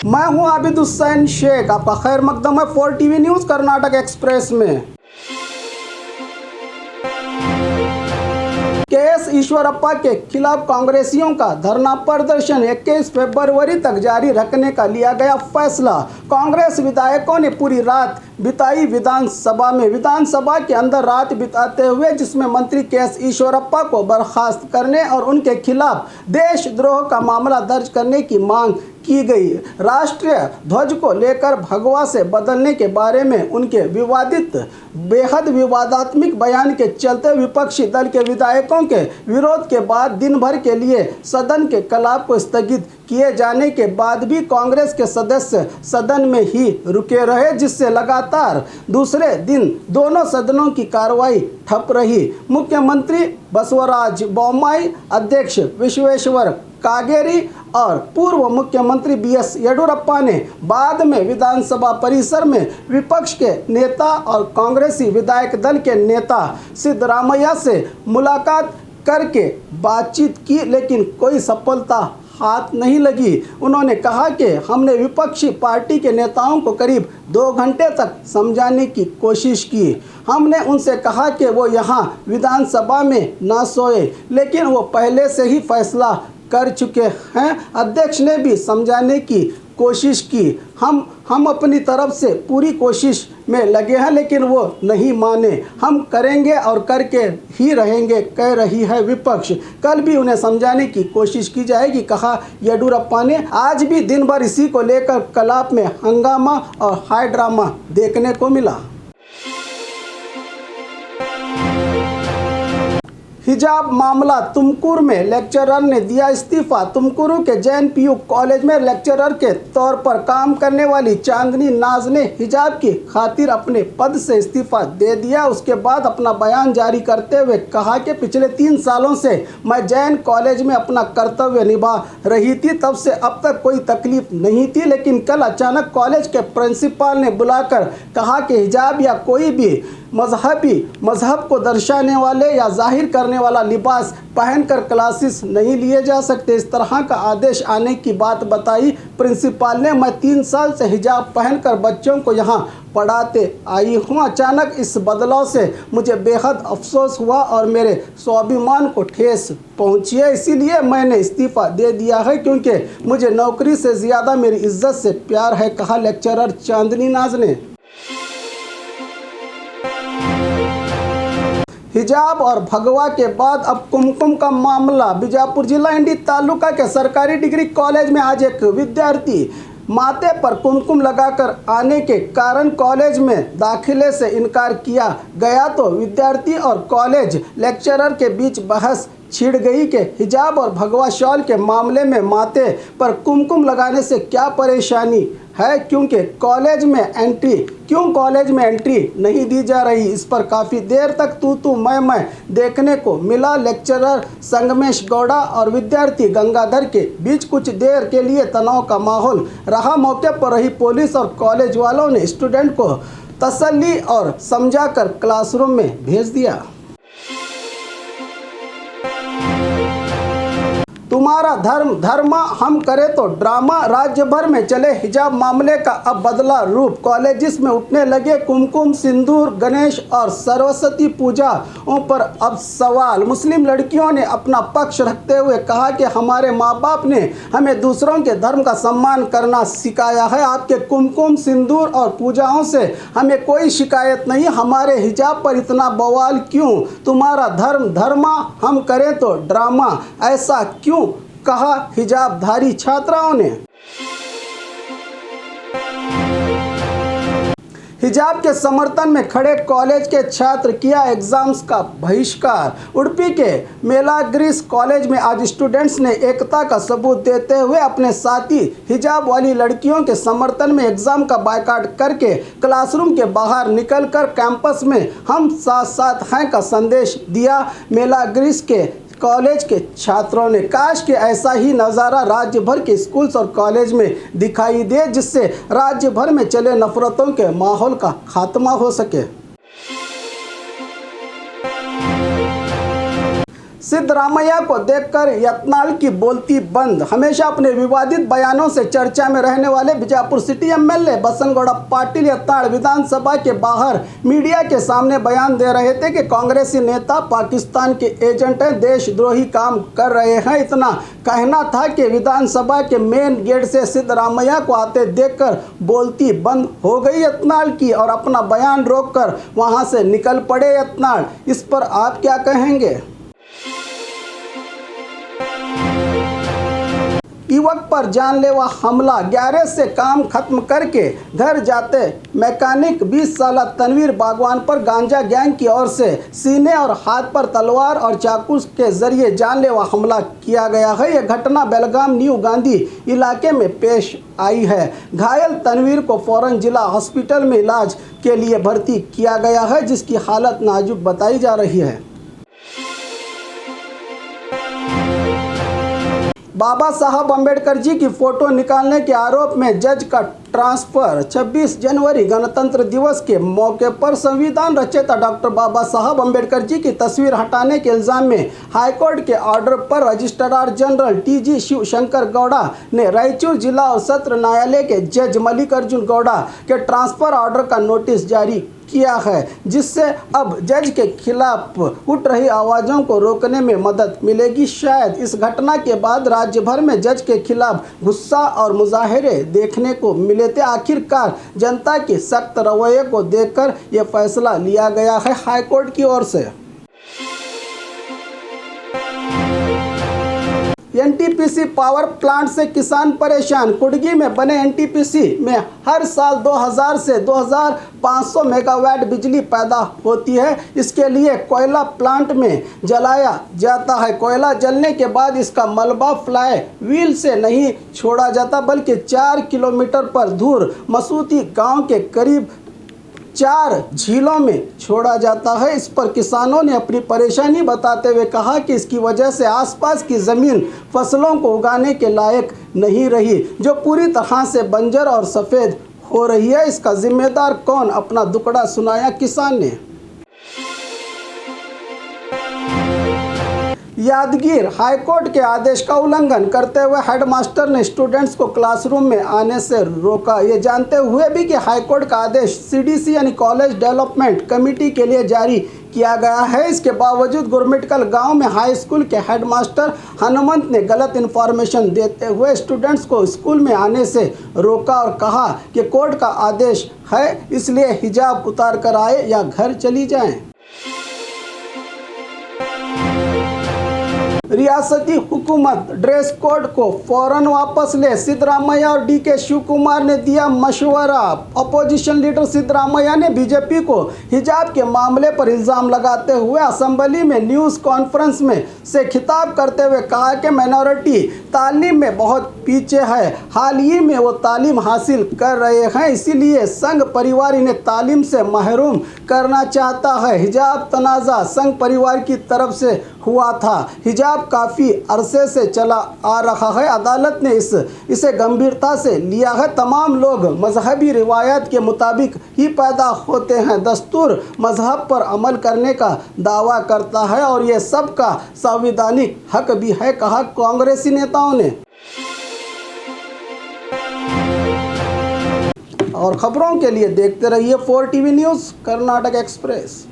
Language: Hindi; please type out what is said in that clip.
मैं हूं आबिद हुसैन शेख, आपका खैर मकदम है 4 टीवी न्यूज़ कर्नाटक एक्सप्रेस में। केएस ईश्वरप्पा के खिलाफ कांग्रेसियों का धरना प्रदर्शन 21 फरवरी तक जारी रखने का लिया गया फैसला। कांग्रेस विधायकों ने पूरी रात बिताई विधानसभा के अंदर रात बिताते हुए, जिसमें मंत्री केएस ईश्वरप्पा को बर्खास्त करने और उनके खिलाफ देशद्रोह का मामला दर्ज करने की मांग की गई। राष्ट्रीय ध्वज को लेकर भगवा से बदलने के बारे में उनके बेहद विवादात्मक बयान के चलते विपक्षी दल के विधायकों के विरोध के बाद दिन भर के लिए सदन के कलाप को स्थगित किए जाने के बाद भी कांग्रेस के सदस्य सदन में ही रुके रहे, जिससे लगातार दूसरे दिन दोनों सदनों की कार्रवाई ठप रही। मुख्यमंत्री बसवराज बोम्माई, अध्यक्ष विश्वेश्वर कागेरी और पूर्व मुख्यमंत्री बीएस येडियुरप्पा ने बाद में विधानसभा परिसर में विपक्ष के नेता और कांग्रेसी विधायक दल के नेता सिद्धरामैया से मुलाकात करके बातचीत की, लेकिन कोई सफलता हाथ नहीं लगी। उन्होंने कहा कि हमने विपक्षी पार्टी के नेताओं को करीब 2 घंटे तक समझाने की कोशिश की। हमने उनसे कहा कि वो यहाँ विधानसभा में ना सोए, लेकिन वो पहले से ही फैसला कर चुके हैं। अध्यक्ष ने भी समझाने की कोशिश की। हम अपनी तरफ से पूरी कोशिश में लगे हैं, लेकिन वो नहीं माने। हम करेंगे और करके ही रहेंगे, कह रही है विपक्ष। कल भी उन्हें समझाने की कोशिश की जाएगी, कहा येडियुरप्पा ने। आज भी दिन भर इसी को लेकर कलाप में हंगामा और हाई ड्रामा देखने को मिला। हिजाब मामला, तुमकुर में लेक्चरर ने दिया इस्तीफा। तुमकुरू के जैन पीयू कॉलेज में लेक्चरर के तौर पर काम करने वाली चांदनी नाज ने हिजाब की खातिर अपने पद से इस्तीफा दे दिया। उसके बाद अपना बयान जारी करते हुए कहा कि पिछले 3 सालों से मैं जैन कॉलेज में अपना कर्तव्य निभा रही थी, तब से अब तक कोई तकलीफ नहीं थी, लेकिन कल अचानक कॉलेज के प्रिंसिपल ने बुलाकर कहा कि हिजाब या कोई भी मजहब को दर्शाने वाले या जाहिर करने वाला लिबास पहनकर क्लासेस नहीं लिए जा सकते। इस तरह का आदेश आने की बात बताई प्रिंसिपल ने। मैं 3 साल से हिजाब पहनकर बच्चों को यहाँ पढ़ाते आई हूँ। अचानक इस बदलाव से मुझे बेहद अफसोस हुआ और मेरे स्वाभिमान को ठेस पहुँची है, इसीलिए मैंने इस्तीफ़ा दे दिया है, क्योंकि मुझे नौकरी से ज़्यादा मेरी इज्जत से प्यार है, कहा लेक्चरर चांदनी नाज ने। हिजाब और भगवा के बाद अब कुमकुम का मामला। बीजापुर जिला इंडी तालुका के सरकारी डिग्री कॉलेज में आज एक विद्यार्थी माथे पर कुमकुम लगाकर आने के कारण कॉलेज में दाखिले से इनकार किया गया, तो विद्यार्थी और कॉलेज लेक्चरर के बीच बहस छिड़ गई कि हिजाब और भगवा शॉल के मामले में माथे पर कुमकुम लगाने से क्या परेशानी है, क्योंकि कॉलेज में एंट्री नहीं दी जा रही। इस पर काफ़ी देर तक तू मैं देखने को मिला। लेक्चरर संगमेश गौड़ा और विद्यार्थी गंगाधर के बीच कुछ देर के लिए तनाव का माहौल रहा। मौके पर रही पुलिस और कॉलेज वालों ने स्टूडेंट को तसल्ली और समझाकर क्लासरूम में भेज दिया। तुम्हारा धर्म हम करें तो ड्रामा। राज्य भर में चले हिजाब मामले का अब बदला रूप। कॉलेजेस में उठने लगे कुमकुम, सिंदूर, गणेश और सरस्वती पूजाओं पर अब सवाल। मुस्लिम लड़कियों ने अपना पक्ष रखते हुए कहा कि हमारे माँ बाप ने हमें दूसरों के धर्म का सम्मान करना सिखाया है। आपके कुमकुम, सिंदूर और पूजाओं से हमें कोई शिकायत नहीं। हमारे हिजाब पर इतना बवाल क्यों? तुम्हारा धर्म हम करें तो ड्रामा, ऐसा क्यों कहा हिजाबधारी छात्राओं ने। हिजाब के समर्थन में खड़े कॉलेज के छात्र किया एग्जाम्स का बहिष्कार। उडुपी के मेलाग्रिस कॉलेज में आज स्टूडेंट्स ने एकता का सबूत देते हुए अपने साथी हिजाब वाली लड़कियों के समर्थन में एग्जाम का बायकॉट करके क्लासरूम के बाहर निकलकर कैंपस में हम साथ हैं का संदेश दिया। मेलाग्रिस के कॉलेज के छात्रों ने काश कि ऐसा ही नज़ारा राज्य भर के स्कूल्स और कॉलेज में दिखाई दे, जिससे राज्य भर में चले नफरतों के माहौल का खात्मा हो सके। सिद्धरामैया को देखकर यत्नाल की बोलती बंद। हमेशा अपने विवादित बयानों से चर्चा में रहने वाले बीजापुर सिटी एमएलए बसनगौड़ा पाटिल यत्नाल विधानसभा के बाहर मीडिया के सामने बयान दे रहे थे कि कांग्रेसी नेता पाकिस्तान के एजेंट हैं, देशद्रोही काम कर रहे हैं। इतना कहना था कि विधानसभा के मेन गेट से सिद्धरामैया को आते देखकर बोलती बंद हो गई यत्नाल की और अपना बयान रोककर वहां से निकल पड़े यत्नाल। इस पर आप क्या कहेंगे? युवक पर जानलेवा हमला, गैरेज से काम खत्म करके घर जाते मैकेनिक 20 साला तनवीर बागवान पर गांजा गैंग की ओर से सीने और हाथ पर तलवार और चाकू के जरिए जानलेवा हमला किया गया है। यह घटना बेलगाम न्यू गांधी इलाके में पेश आई है। घायल तनवीर को फौरन जिला हॉस्पिटल में इलाज के लिए भर्ती किया गया है, जिसकी हालत नाजुक बताई जा रही है। बाबा साहब अंबेडकर जी की फोटो निकालने के आरोप में जज का ट्रांसफर। 26 जनवरी गणतंत्र दिवस के मौके पर संविधान रचयिता डॉक्टर बाबा साहब अंबेडकर जी की तस्वीर हटाने के इल्जाम में हाईकोर्ट के ऑर्डर पर registrar general T G. Shiv Shankar Gowda ने रायचूर जिला और सत्र न्यायालय के जज मल्लिकार्जुन गौड़ा के ट्रांसफर ऑर्डर का नोटिस जारी किया है, जिससे अब जज के खिलाफ उठ रही आवाज़ों को रोकने में मदद मिलेगी। शायद इस घटना के बाद राज्य भर में जज के खिलाफ गुस्सा और मुजाहरे देखने को मिले थे। आखिरकार जनता के सख्त रवैये को देखकर यह फैसला लिया गया है हाईकोर्ट की ओर से। एनटीपीसी पावर प्लांट से किसान परेशान। कुडगी में बने एनटीपीसी में हर साल 2000 से 2500 मेगावाट बिजली पैदा होती है। इसके लिए कोयला प्लांट में जलाया जाता है। कोयला जलने के बाद इसका मलबा फ्लाई व्हील से नहीं छोड़ा जाता, बल्कि 4 किलोमीटर पर दूर मसूती गांव के करीब 4 झीलों में छोड़ा जाता है। इस पर किसानों ने अपनी परेशानी बताते हुए कहा कि इसकी वजह से आसपास की ज़मीन फसलों को उगाने के लायक नहीं रही, जो पूरी तरह से बंजर और सफ़ेद हो रही है। इसका जिम्मेदार कौन? अपना दुखड़ा सुनाया किसान ने। यादगीर हाईकोर्ट के आदेश का उल्लंघन करते हुए हेडमास्टर ने स्टूडेंट्स को क्लासरूम में आने से रोका। ये जानते हुए भी कि हाईकोर्ट का आदेश सीडीसी यानी कॉलेज डेवलपमेंट कमेटी के लिए जारी किया गया है, इसके बावजूद गुरमिटकल गांव में हाई स्कूल के हेडमास्टर हनुमंत ने गलत इन्फॉर्मेशन देते हुए स्टूडेंट्स को स्कूल में आने से रोका और कहा कि कोर्ट का आदेश है, इसलिए हिजाब उतार कर आए या घर चली जाएं। रियासती हुकूमत ड्रेस कोड को फौरन वापस ले, सिद्धरामैया और डीके शिव कुमार ने दिया मशवरा। अपोजिशन लीडर सिद्धरामैया ने बीजेपी को हिजाब के मामले पर इल्ज़ाम लगाते हुए असेंबली में न्यूज़ कॉन्फ्रेंस में से खिताब करते हुए कहा कि माइनॉरिटी तालीम में बहुत पीछे है, हाल ही में वो तालीम हासिल कर रहे हैं, इसीलिए संघ परिवार इन्हें तालीम से महरूम करना चाहता है। हिजाब तनाज़ा संघ परिवार की तरफ से हुआ था। हिजाब काफ़ी अरसे से चला आ रहा है। अदालत ने इसे गंभीरता से लिया है। तमाम लोग मजहबी रिवायत के मुताबिक ही पैदा होते हैं, दस्तूर मजहब पर अमल करने का दावा करता है और ये सबका संवैधानिक हक भी है, कहा कांग्रेसी नेताओं ने। और खबरों के लिए देखते रहिए 4 टीवी न्यूज़ कर्नाटक एक्सप्रेस।